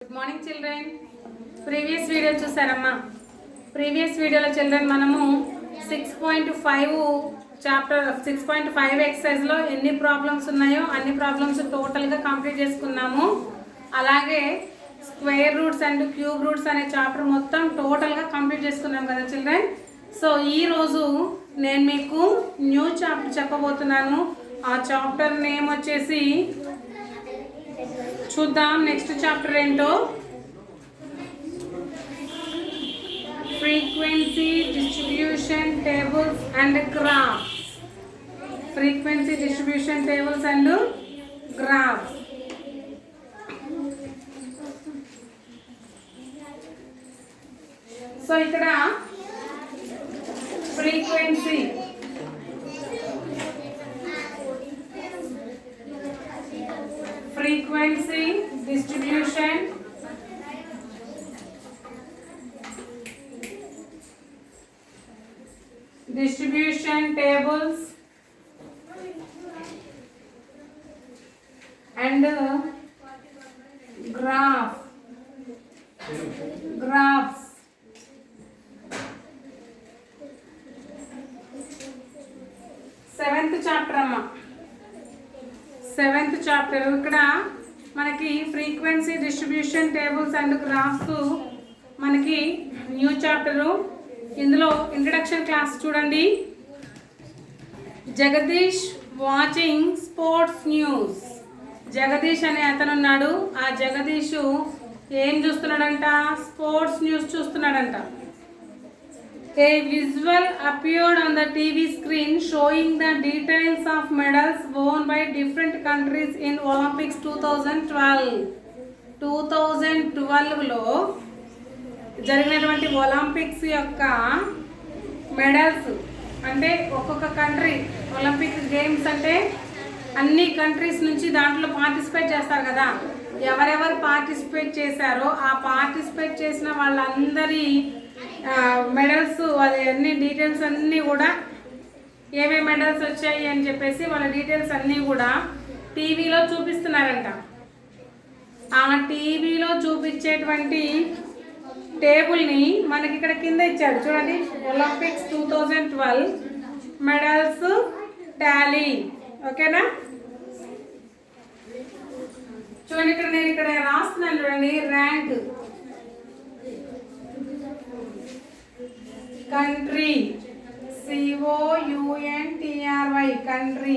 Good morning children. Previous video చూసారమ్మా. Previous వీడియోలో children మనము 6.5 చాప్టర్ 6.5 ఎక్సర్సైజ్లో ఎన్ని ప్రాబ్లమ్స్ ఉన్నాయో అన్ని ప్రాబ్లమ్స్ టోటల్గా కంప్లీట్ చేసుకున్నాము. అలాగే square roots and cube roots అనే చాప్టర్ మొత్తం టోటల్గా కంప్లీట్ చేసుకున్నాం కదా చిల్డ్రన్. సో ఈరోజు నేను మీకు న్యూ చాప్టర్ చెప్పబోతున్నాను. ఆ చాప్టర్ నేమ్ వచ్చేసి చూద్దాం. నెక్స్ట్ చాప్టర్ ఏంటో, frequency distribution tables and graphs. Frequency distribution tables and graphs. So ఇక్కడ frequency frequency distribution tables and graphs. Seventh chapter అమ్మా. సెవెంత్ చాప్టర్ ఇక్కడ మనకి frequency distribution tables and graphs మనకి న్యూ చాప్టరు. ఇందులో introduction class చూడండి. Jagdish watching sports news. Jagdish అనే అతను ఉన్నాడు. ఆ జగదీష్ ఏం చూస్తున్నాడంట? స్పోర్ట్స్ న్యూస్ చూస్తున్నాడంట. A visual appeared on the TV screen showing the details of medals won by different countries in Olympics 2012. 2012లో జరిగినటువంటి ఒలింపిక్స్ యొక్క మెడల్స్, అంటే ఒక్కొక్క కంట్రీ ఒలింపిక్ గేమ్స్ అంటే అన్ని కంట్రీస్ నుంచి దాంట్లో పార్టిసిపేట్ చేస్తారు కదా. ఎవరెవరు పార్టిసిపేట్ చేశారో ఆ పార్టిసిపేట్ చేసిన వాళ్ళందరి మెడల్స్, అది అన్ని డీటెయిల్స్ అన్నీ కూడా ఏమేమి మెడల్స్ వచ్చాయి అని చెప్పేసి వాళ్ళ డీటెయిల్స్ అన్నీ కూడా టీవీలో చూపిస్తున్నారంట. ఆ టీవీలో చూపించేటువంటి టేబుల్ని మనకి ఇక్కడ కింద ఇచ్చాడు చూడండి. Olympics 2012 medals Tally. ఓకేనా? చూడండి, ఇక్కడ నేను ఇక్కడ రాస్తున్నాను చూడండి. Rank, country, COUNTRY country,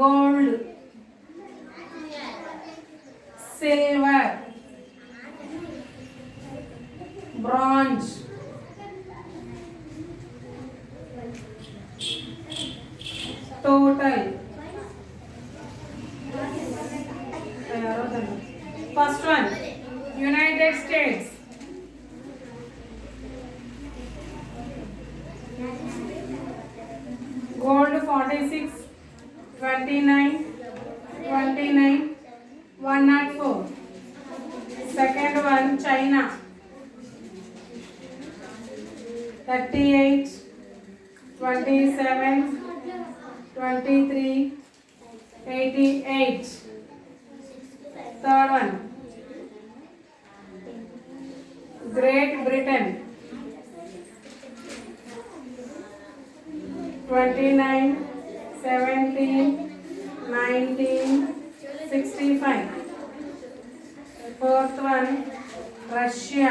gold, silver, bronze, total. First one United states, gold 46, 29, 104. Second one China, 38, 27, 23, 88. Third one Great Britain, 29, 17, 19, 65. Fourth one Russia,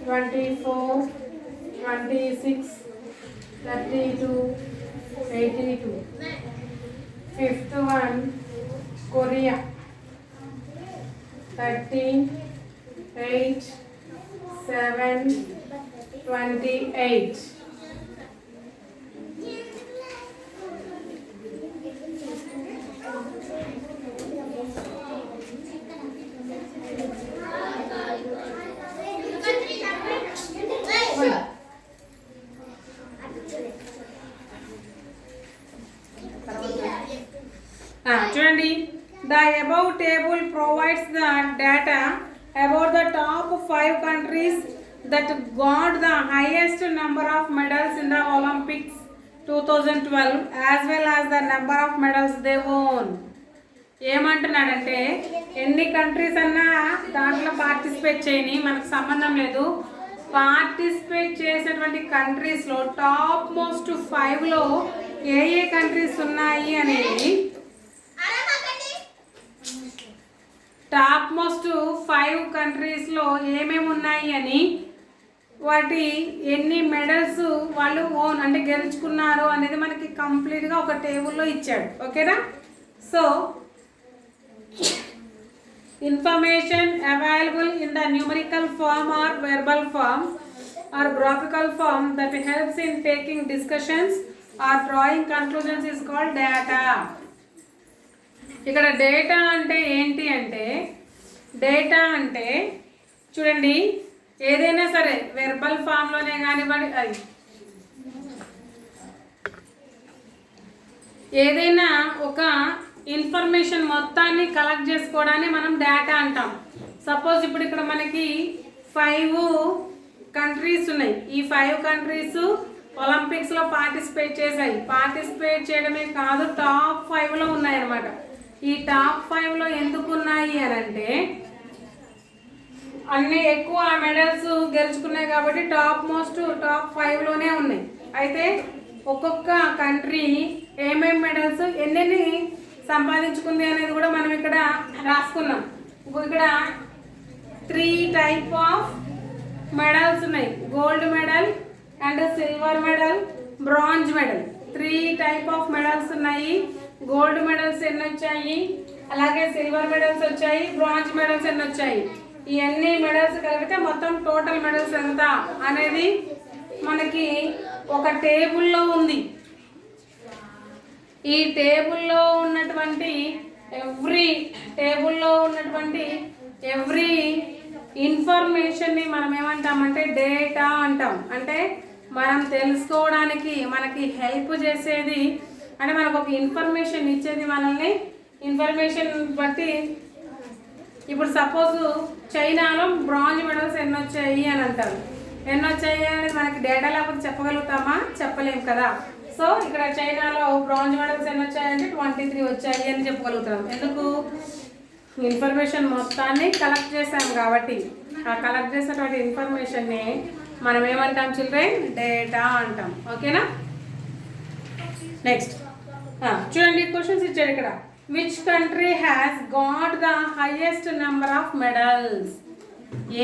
24, 26, 32, 82. Fifth one Korea, 13, 8, 7, 28. చూడండి. The above table provides the data about the top 5 countries that got the highest number of medals in the Olympics 2012 as well as the number of medals they won. ఏమంటున్నాడంటే ఎన్ని countries అన్నా దాంట్లో participate చేయని మనకు సంబంధం లేదు. Participate చేసినటువంటి కంట్రీస్లో టాప్ మోస్ట్ 5లో ఏ ఏ కంట్రీస్ ఉన్నాయి అనేది, టాప్ మోస్ట్ 5 కంట్రీస్లో ఏమేమి ఉన్నాయి అని, వాటి ఎన్ని మెడల్స్ వాళ్ళు ఓన్ అంటే గెలుచుకున్నారు అనేది మనకి కంప్లీట్గా ఒక టేబుల్లో ఇచ్చాడు. ఓకేనా? So information available in the numerical form or verbal form or graphical form that helps in taking discussions or drawing conclusions is called data. ఇక్కడ డేటా అంటే ఏంటి అంటే, డేటా అంటే చూడండి, ఏదైనా సరే వెర్బల్ ఫామ్లోనే కానివ్వండి, ఏదైనా ఒక ఇన్ఫర్మేషన్ మొత్తాన్ని కలెక్ట్ చేసుకోవడాన్ని మనం డేటా అంటాం. సపోజ్ ఇప్పుడు ఇక్కడ మనకి 5 కంట్రీస్ ఉన్నాయి. ఈ 5 కంట్రీస్ ఒలింపిక్స్లో పార్టిసిపేట్ చేశాయి. పార్టిసిపేట్ చేయడమే కాదు, టాప్ 5లో ఉన్నాయన్నమాట. ఈ టాప్ 5లో ఎందుకు ఉన్నాయి అని అంటే అన్ని ఎక్కువ మెడల్స్ గెలుచుకున్నాయి కాబట్టి టాప్ 5లోనే ఉన్నాయి. అయితే ఒక్కొక్క కంట్రీ ఏమేమి మెడల్స్ ఎన్నెన్ని సంపాదించుకుంది అనేది కూడా మనం ఇక్కడ రాసుకున్నాం. ఇక్కడ 3 టైప్ ఆఫ్ మెడల్స్ ఉన్నాయి. Gold medal and silver medal, bronze medal. 3 type of medals ఉన్నాయి. గోల్డ్ మెడల్స్ ఎన్ని వచ్చాయి, అలాగే సిల్వర్ మెడల్స్ వచ్చాయి, బ్రాంజ్ మెడల్స్ ఎన్ని వచ్చాయి. ఈ అన్ని మెడల్స్ కలిపితే మొత్తం టోటల్ మెడల్స్ ఎంత అనేది మనకి ఒక టేబుల్లో ఉంది. ఈ టేబుల్లో ఉన్నటువంటి ఎవ్రీ ఇన్ఫర్మేషన్ని మనం ఏమంటామంటే డేటా అంటాం. అంటే మనం తెలుసుకోవడానికి మనకి హెల్ప్ చేసేది, అంటే మనకు ఒక ఇన్ఫర్మేషన్ ఇచ్చేది మనల్ని. ఇన్ఫర్మేషన్ బట్టి ఇప్పుడు సపోజ్ చైనాలో బ్రాంజ్ మెడల్స్ ఎన్ని వచ్చాయి అని అంటారు. ఎన్ని వచ్చాయి అనేది మనకి డేటా లేకపోతే చెప్పగలుగుతామా? చెప్పలేము కదా. సో ఇక్కడ చైనాలో బ్రాంజ్ మెడల్స్ ఎన్ని వచ్చాయంటే 23 వచ్చాయి అని చెప్పగలుగుతాం. ఎందుకు? ఇన్ఫర్మేషన్ మొత్తాన్ని కలెక్ట్ చేసాం కాబట్టి. ఆ కలెక్ట్ చేసినటువంటి ఇన్ఫర్మేషన్ని మనం ఏమంటాం చిల్డ్రన్? డేటా అంటాం. ఓకేనా? నెక్స్ట్ చూడండి, క్వశ్చన్స్ ఇచ్చాడు ఇక్కడ. Which country has got the highest number of medals?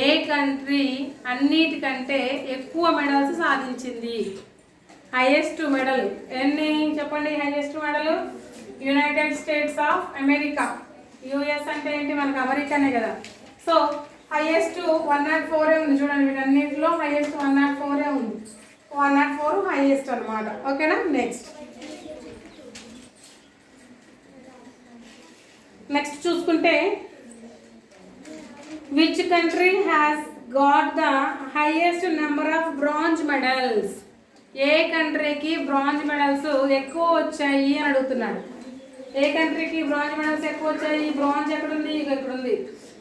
A country అన్నిటికంటే ఎక్కువ మెడల్స్ సాధించింది? హైయెస్ట్ మెడల్ ఎన్ని చెప్పండి? Highest medal United states of America. US అంటే ఏంటి? మనకు అమెరికానే కదా. సో హైయెస్ట్ 104 ఉంది. చూడండి, వీటన్నిటిలో హైయెస్ట్ 104 ఉంది. 104 హైయెస్ట్ అనమాట. ఓకేనా? నెక్స్ట్ చూసుకుంటే, which country has got the highest number of bronze medals? ఏ కంట్రీకి బ్రాంజ్ మెడల్స్ ఎక్కువ వచ్చాయి అని అడుగుతున్నాడు. ఏ కంట్రీకి బ్రాంజ్ మెడల్స్ ఎక్కువ వచ్చాయి? బ్రాంజ్ ఎక్కడుంది? ఇక్కడ ఉంది.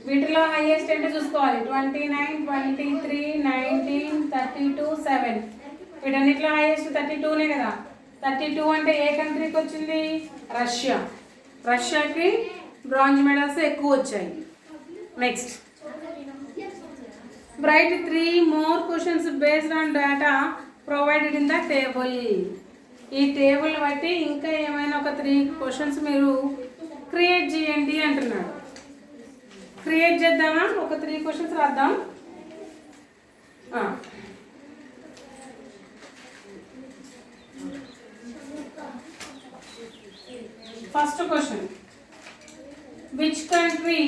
వీటిలో హైయెస్ట్ అంటే చూసుకోవాలి. 29, 23, 19, 32, 7. వీటన్నిటిలో హైయెస్ట్ 32నే కదా. 32 అంటే ఏ కంట్రీకి వచ్చింది? రష్యా. రష్యాకి బ్రాంజ్ మెడల్స్ ఎక్కువ వచ్చాయి. Next, write 3 more questions based on data provided in the table. ఈ టేబుల్ బట్టి ఇంకా ఏమైనా ఒక 3 క్వశ్చన్స్ మీరు క్రియేట్ చేయండి అంటున్నాడు. క్రియేట్ చేద్దామా? ఒక 3 క్వశ్చన్స్ రాద్దాం. First question, which country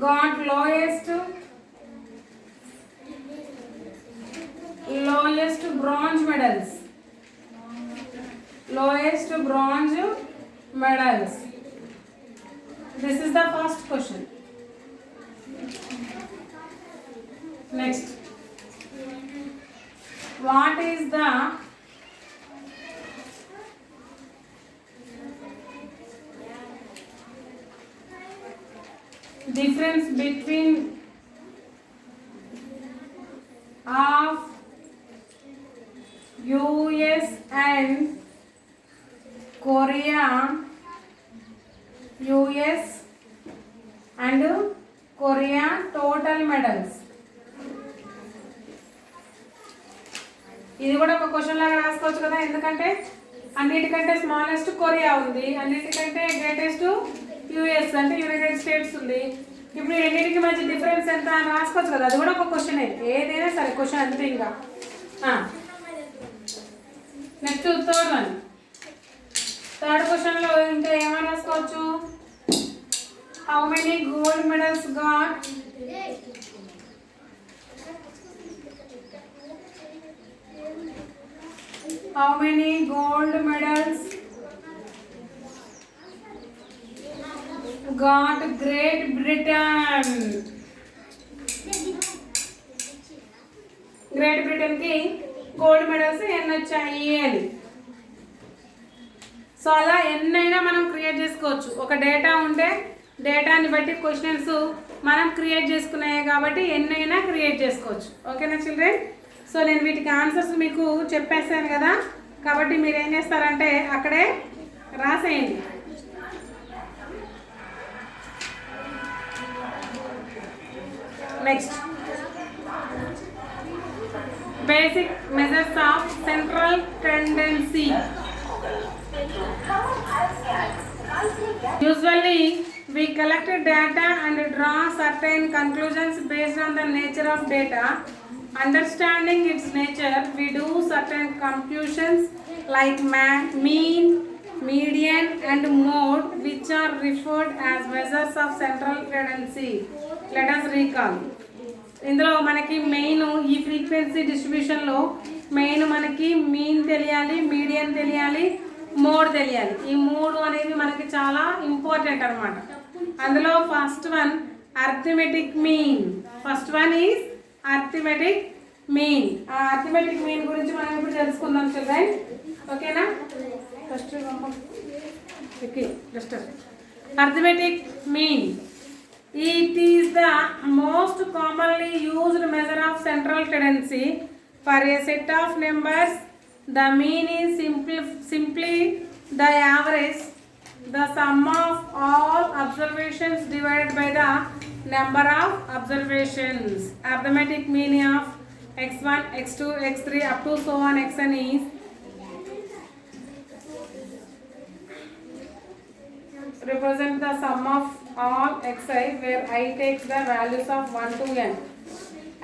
got lowest bronze medals? Lowest bronze medals. This is the first question. Next, what is the difference between of US Korea, US and Korea total medals. ఇది కూడా ఒక question లాగా రాసుకోవచ్చు కదా, ఎందుకంటే అన్నిటికంటే smallest Korea ఉంది, అన్నిటికంటే గ్రేటెస్ట్ యుఎస్ అంటే యునైటెడ్ స్టేట్స్ ఉంది. ఇప్పుడు రెండింటికి మధ్య డిఫరెన్స్ ఎంత అని రాసుకోవచ్చు కదా, అది కూడా ఒక క్వశ్చన్. ఏదైనా సరే క్వశ్చన్ అంతే. ఇంకా నెక్స్ట్ థర్డ్ క్వశ్చన్లో ఇంకా ఏమైనా రాసుకోవచ్చు. How many gold medals got How many gold medals got Great Britain? Great Britain కి గోల్డ్ మెడల్స్ ఎన్ని వచ్చాయి అని. సో అలా ఎన్నైనా మనం క్రియేట్ చేసుకోవచ్చు. ఒక డేటా ఉంటే డేటాని బట్టి క్వశ్చన్స్ మనం క్రియేట్ చేసుకున్నాయి కాబట్టి ఎన్నైనా క్రియేట్ చేసుకోవచ్చు. ఓకేనా చిల్డ్రన్? సో నేను వీటికి ఆన్సర్స్ మీకు చెప్పేసాను కదా, కాబట్టి మీరు ఏం చేస్తారంటే అక్కడే రాసేయండి. Next basic measures of central tendency. Usually we collect data and draw certain conclusions based on the nature of data. Understanding its nature, we do certain computations like mean, median and mode, which are referred as measures of central tendency. Let us recall. ఇందులో మనకి main ఈ frequency డిస్ట్రిబ్యూషన్లో main మనకి mean తెలియాలి, median తెలియాలి, mode తెలియాలి. ఈ మూడు అనేవి మనకి చాలా ఇంపార్టెంట్ అనమాట. అందులో first one arithmetic mean. First one is arithmetic mean. ఆ అర్థమెటిక్ మీన్ గురించి మనం ఇప్పుడు తెలుసుకుందాం చిల్డ్రన్. ఓకేనా? First arithmetic mean. It is the most commonly used measure of central tendency for a set of numbers. The mean is simply the average, the sum of all observations divided by the number of observations. Arithmetic mean of x1, x2, x3 up to so on xn is represent the sum of all xi, where I takes the values of 1 to n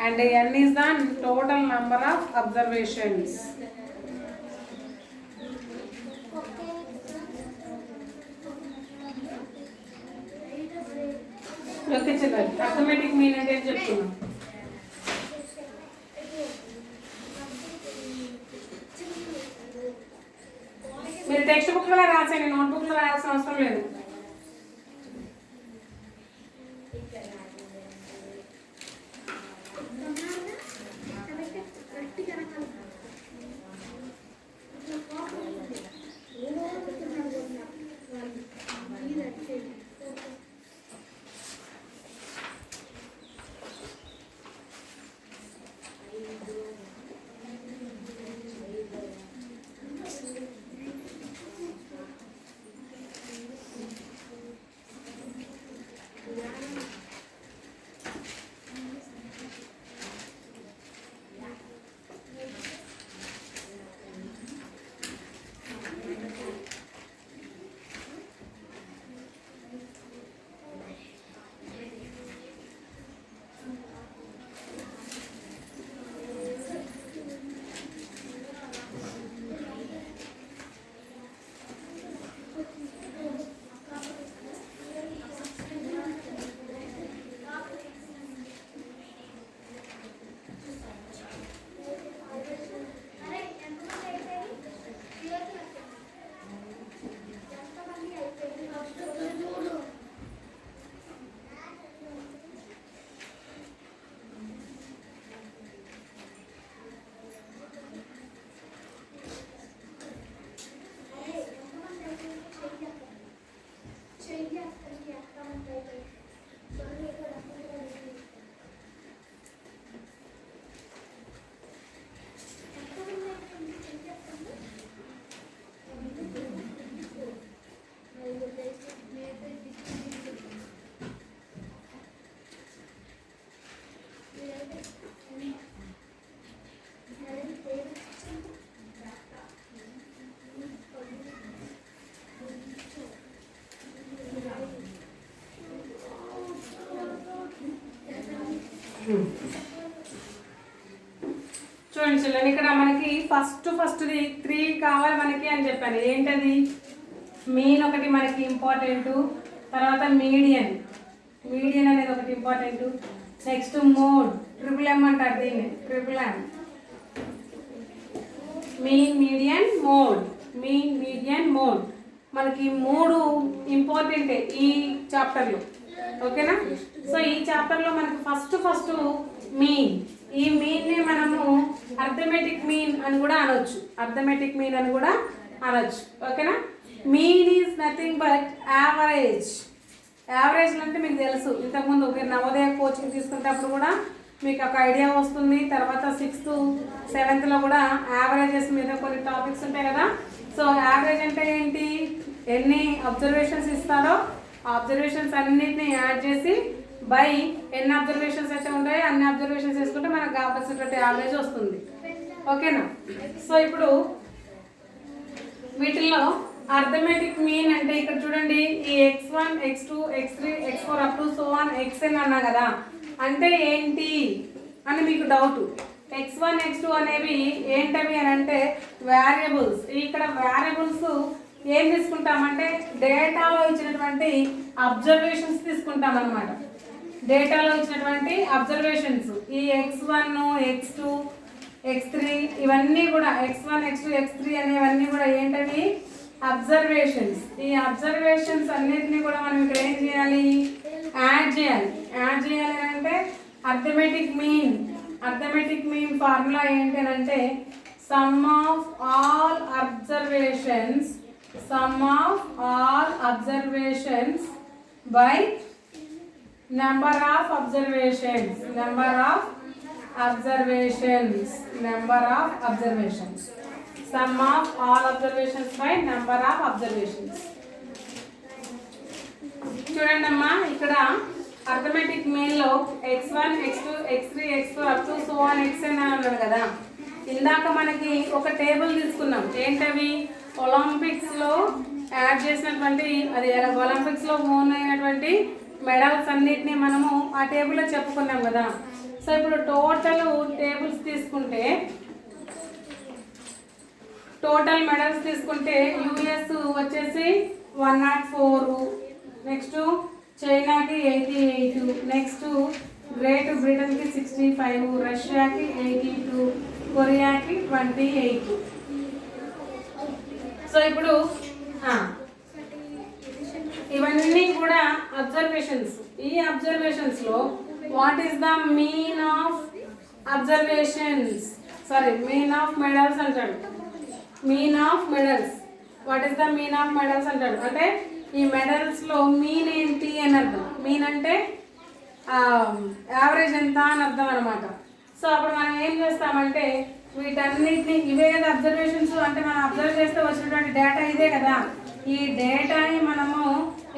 and n is the total number of observations. Okay children, arithmetic mean ante cheptunna. మీరు text book లో రాసేయండి, note book లో రాయాల్సిన అవసరం లేదు. Children ఇక్కడ మనకి ఫస్ట్ది 3 కావాలి మనకి అని చెప్పాను. ఏంటది? మీన్ ఒకటి మనకి ఇంపార్టెంట్, తర్వాత మీడియన్ అనేది ఒకటి ఇంపార్టెంట్, నెక్స్ట్ మోడ్ ట్రిపుల్ ఎం అంటారు దీన్ని, ట్రిపుల్ ఎం, మీన్ మీడియన్ మోడ్ మనకి 3 ఇంపార్టెంటే ఈ చాప్టర్లో. ఓకేనా? సో ఈ చాప్టర్లో మనకి ఫస్ట్ మీన్, ఈ మీన్ని మనము అర్థమెటిక్ మీన్ అని కూడా అనొచ్చు, ఓకేనా? Mean is nothing but average అంటే మీకు తెలుసు, ఇంతకుముందు మీరు నవోదయ కోచింగ్ తీసుకునేటప్పుడు కూడా మీకు ఒక ఐడియా వస్తుంది. తర్వాత 6th 7th కూడా యావరేజెస్ మీద కొన్ని టాపిక్స్ ఉంటాయి కదా. సో యావరేజ్ అంటే ఏంటి? ఎన్ని అబ్జర్వేషన్స్ ఇస్తారో ఆ అబ్జర్వేషన్స్ అన్నిటిని యాడ్ చేసి బై ఎన్ని అబ్జర్వేషన్స్ అయితే ఉంటాయో అన్ని అబ్జర్వేషన్స్ వేసుకుంటే మనకు కావాల్సినటువంటి యావరేజ్ వస్తుంది. ఓకేనా? సో ఇప్పుడు వీటిల్లో అర్థమెటిక్ మీన్ అంటే ఇక్కడ చూడండి, ఈ x1 x2 x3 x4 up to so on xn అన్నా కదా, అంటే ఏంటి అని మీకు డౌట్. x1 x2 అనేవి ఏంటవి అని అంటే వేరియబుల్స్. ఇక్కడ వేరియబుల్స్ ఏం తీసుకుంటామంటే డేటాలో ఇచ్చినటువంటి అబ్జర్వేషన్స్ తీసుకుంటాం అన్నమాట. డేటాలో ఇచ్చినటువంటి అబ్జర్వేషన్స్ ఈ x1 x2 x3 ఇవన్నీ కూడా x1 x2 x3 అనేవన్నీ కూడా ఏంటవి? అబ్జర్వేషన్స్. ఈ అబ్జర్వేషన్స్ అన్నిటినీ కూడా మనం ఇక్కడ ఏం చేయాలి? యాడ్ చేయాలి అంటే అర్థమెటిక్ మీన్ ఫార్ములా ఏంటి అని అంటే some of all observations by number of observations sum of all observations by number of observations. చూడండి అమ్మా, ఇక్కడ అర్థమెటిక్ మీన్ లో x1 x2 x3 x4 up to so on xn అని అన్నాడు కదా. ఇందాక మనకి ఒక టేబుల్ తీసుకున్నాం. ఏంటవి? ఒలింపిక్స్ లో యాడ్ చేసినటువంటి, అది ఒలింపిక్స్ లో ఓన్ అయినటువంటి మెడల్స్ అన్నిటిని మనము ఆ టేబుల్లో చెప్పుకున్నాం కదా. సో ఇప్పుడు టోటల్ టేబుల్స్ తీసుకుంటే, టోటల్ మెడల్స్ తీసుకుంటే యుఎస్ వచ్చేసి 104, నెక్స్ట్ చైనాకి 88, నెక్స్ట్ గ్రేట్ బ్రిటన్కి 65, రష్యాకి 82, కొరియాకి 28. సో ఇప్పుడు ఇవన్నీ కూడా అబ్జర్వేషన్స్. ఈ అబ్జర్వేషన్స్లో what is the mean of observations, mean of medals అంటాడు. Mean of medals, what is the mean of medals అంటాడు. అంటే ఈ మెడల్స్లో మీన్ ఏంటి అని అర్థం. మీన్ అంటే యావరేజ్ ఎంత అని అర్థం అనమాట. సో అప్పుడు మనం ఏం చేస్తామంటే వీటన్నిటిని, ఇవే కదా అబ్జర్వేషన్స్ అంటే మనం అబ్జర్వ్ చేస్తే వచ్చినటువంటి డేటా ఇదే కదా. ఈ డేటాని మనము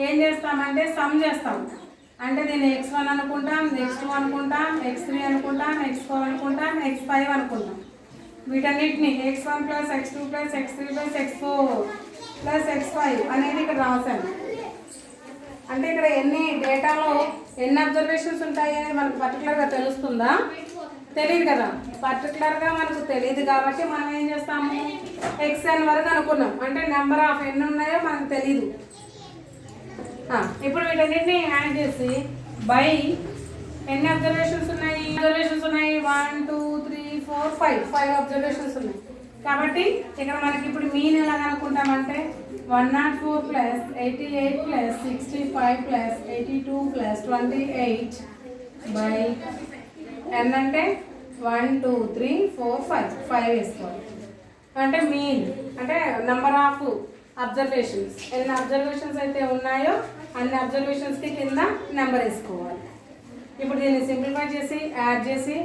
ఏం చేస్తామంటే సమ్ చేస్తాం. అంటే దీన్ని x1 అనుకుంటాం, x2 అనుకుంటాం, x3 అనుకుంటాం, x4 అనుకుంటాం, x5 అనుకుంటాం. వీటన్నిటిని x1 plus x2 plus x3 plus x4 plus x5 అనేది ఇక్కడ రాశాను. అంటే ఇక్కడ ఎన్ని డేటాలో ఎన్ని అబ్జర్వేషన్స్ ఉంటాయి అనేది మనకు పర్టికులర్గా తెలుస్తుందా? తెలియదు కదా. పర్టికులర్గా మనకు తెలియదు కాబట్టి మనం ఏం చేస్తాము, xn వరకు అనుకున్నాం. అంటే నెంబర్ ఆఫ్ ఎన్ని ఉన్నాయో మనకు తెలీదు. ఇప్పుడు వీటన్నిటిని యాడ్ చేసి బై ఎన్ని అబ్జర్వేషన్స్ ఉన్నాయి? 1 2 3 4 5 అబ్జర్వేషన్స్ ఉన్నాయి. కాబట్టి ఇక్కడ మనకి ఇప్పుడు మీన్ ఎలా అనుకుంటామంటే 104 plus 88 plus 65 plus 82 plus 28 by n అంటే 1 2 3 4 5 వేసుకోవాలి. అంటే మీన్ అంటే నెంబర్ ఆఫ్ అబ్జర్వేషన్స్. ఎన్ని అబ్జర్వేషన్స్ అయితే ఉన్నాయో అన్ని అబ్జర్వేషన్స్కి కింద నెంబర్ వేసుకోవాలి. ఇప్పుడు దీన్ని సింప్లిఫై చేసి యాడ్ చేసి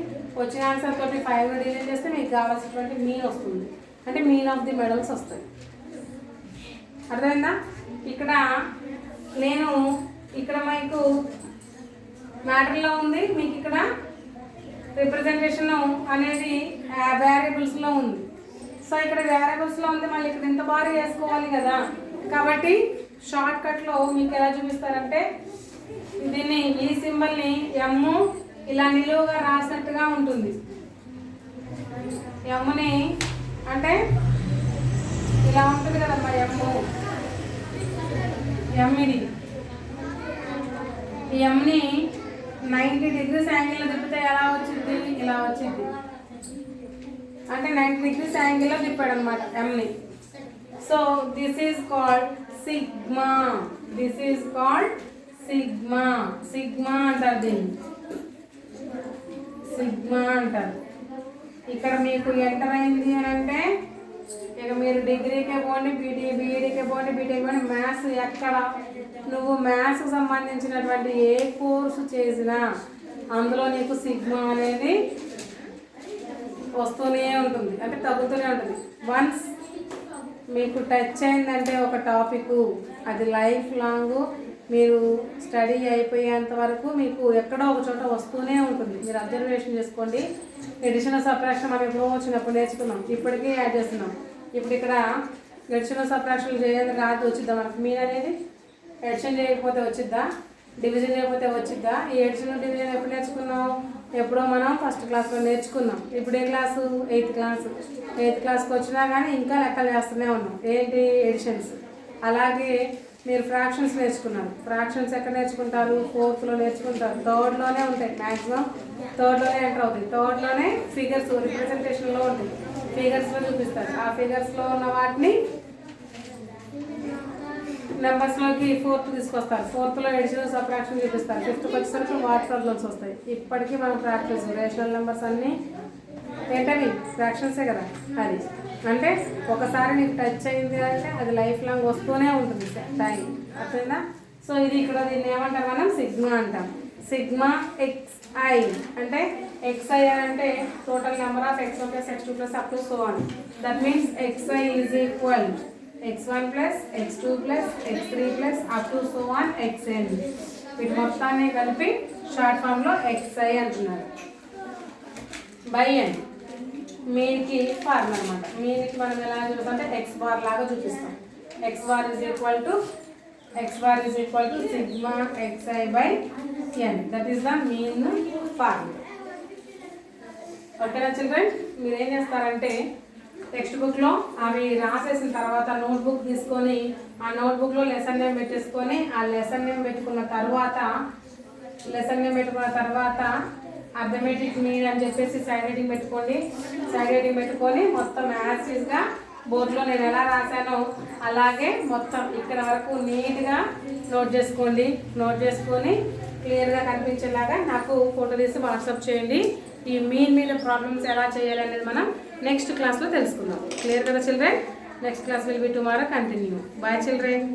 వచ్చిన ఆన్సర్ తోటి 5 డిలీట్ చేస్తే మీకు కావాల్సినటువంటి మీన్ వస్తుంది. అంటే మీన్ ఆఫ్ ది మెడల్స్ వస్తాయి. అర్థమైందా? ఇక్కడ నేను మీకు మ్యాటర్లో ఉంది, మీకు ఇక్కడ రిప్రజెంటేషన్ అనేది వేరియబుల్స్లో ఉంది. సో ఇక్కడ వేరియబుల్స్లో ఉంది, మళ్ళీ ఇక్కడ ఇంత బాగా వేసుకోవాలి కదా. కాబట్టి షార్ట్ కట్లో మీకు ఎలా చూపిస్తారంటే దీన్ని, ఈ సింబల్ని ఎమ్ ఇలా నిలువుగా రాసినట్టుగా ఉంటుంది. ఎమ్ని అంటే ఇలా ఉంటుంది కదమ్మా ఎమ్ ఇది. ఈ ఎమ్ని 90 degrees యాంగిల్లో తిప్పితే ఎలా వచ్చింది? ఇలా వచ్చింది. అంటే 90 degrees యాంగిల్లో తిప్పాడు అనమాట ఎమ్ని. So this is called sigma. This is called sigma. Sigma అంటారు దీన్ని, సిగ్మా అంటారు. ఇక్కడ మీకు ఎంటర్ అయింది అని అంటే ఇక మీరు డిగ్రీకే పోండి, బీఈడీకే పోండి, బీటెక్ పోండి, మ్యాథ్స్ ఎక్కడ నువ్వు మ్యాథ్స్కి సంబంధించినటువంటి ఏ కోర్సు చేసినా అందులో నీకు సిగ్మా అనేది వస్తూనే ఉంటుంది, అంటే తగ్గుతూనే ఉంటుంది. వన్స్ మీకు టచ్ అయిందంటే ఒక టాపిక్, అది లైఫ్ లాంగ్ మీరు స్టడీ అయిపోయేంత వరకు మీకు ఎక్కడో ఒక చోట వస్తూనే ఉంటుంది. మీరు అబ్జర్వేషన్ చేసుకోండి. ఎడిషనల్ సబ్ట్రాక్షన్ మనం ఎప్పుడో వచ్చినప్పుడు నేర్చుకున్నాం, ఇప్పటికీ యాడ్ చేస్తున్నాం. ఇప్పుడు ఇక్కడ ఎడిషనల్ సబ్ట్రాక్షన్ చేయాలి రాదు, వచ్చిద్దా మనకు మీన్ అనేది? ఎడిషన్ చేయకపోతే వచ్చిద్దా? డివిజన్ చేయకపోతే వచ్చిద్దా? ఈ ఎడిషన్ డివిజన్ ఎప్పుడు నేర్చుకున్నాం? ఎప్పుడో మనం ఫస్ట్ క్లాస్లో నేర్చుకున్నాం. ఇప్పుడు ఏ క్లాసు? 8th class. 8th క్లాస్కి వచ్చినా కానీ ఇంకా లెక్కలు చేస్తూనే ఉన్నాం. ఏంటి? ఎడిషన్స్. అలాగే మీరు ఫ్రాక్షన్స్ నేర్చుకున్నారు. ఫ్రాక్షన్స్ ఎక్కడ నేర్చుకుంటారు? 4thలో నేర్చుకుంటారు. 3rdలోనే ఉంటాయి, మ్యాక్సిమం 3rdలోనే ఎంటర్ అవుతాయి. 3rdలోనే ఫిగర్స్ రిప్రజెంటేషన్లో ఉంటాయి, ఫిగర్స్లో చూపిస్తారు. ఆ ఫిగర్స్లో ఉన్న వాటిని నెంబర్స్లోకి 4th తీసుకొస్తారు. 4thలో ఎడిషనల్ సబ్ట్రాక్షన్ చూపిస్తారు. 5thకి వచ్చేసరికి వాట్ ప్రాబ్లమ్స్ వస్తాయి. ఇప్పటికీ మనం ప్రాక్టీస్ రేషనల్ నెంబర్స్ అన్నీ ఏంటవి? ఫ్రాక్షన్సే కదా. అది అంటే ఒకసారి నీకు టచ్ అయింది అంటే అది లైఫ్ లాంగ్ వస్తూనే ఉంటుంది టైం, అర్థమైందా? సో ఇది ఇక్కడ దీన్ని ఏమంటాం మనం? సిగ్మా అంటాం. సిగ్మా XI అంటే XI అంటే total number of X1 + X2 + up to so on. That means XI is equal X1 + X2 + X3 + up to so on XN. వీటి మొత్తాన్ని కలిపి షార్ట్ ఫామ్లో XI అంటున్నారు. బై అండ్ మీన్కి ఫార్మ్ అనమాట. మీన్కి మనం ఎలా చూపిస్తాం అంటే X బార్ లాగా చూపిస్తాం. X bar is equal to sigma XI/n. That is the mean form. ఓకేనా చిల్డ్రన్? మీరు ఏం చేస్తారంటే టెక్స్ట్ బుక్లో అవి రాసేసిన తర్వాత నోట్బుక్ తీసుకొని ఆ నోట్బుక్లో లెసన్ నేమ్ పెట్టేసుకొని ఆ లెసన్ నేమ్ పెట్టుకున్న తర్వాత అర్థమెటిక్ మీన్ అని చెప్పేసి సైడ్ హెడ్డింగ్ పెట్టుకోండి. సైడ్ హెడ్డింగ్ పెట్టుకొని మొత్తం యాజ్గా బోర్డులో నేను ఎలా రాశానో అలాగే మొత్తం ఇక్కడ వరకు నీట్గా నోట్ చేసుకోండి. నోట్ చేసుకొని క్లియర్గా కనిపించేలాగా నాకు ఫోటో తీసి వాట్సాప్ చేయండి. ఈ మీన్ మీద ప్రాబ్లమ్స్ ఎలా చేయాలి అనేది మనం నెక్స్ట్ క్లాస్లో తెలుసుకుందాం. క్లియర్ కదా children? Next class will be tomorrow. Continue. Bye children.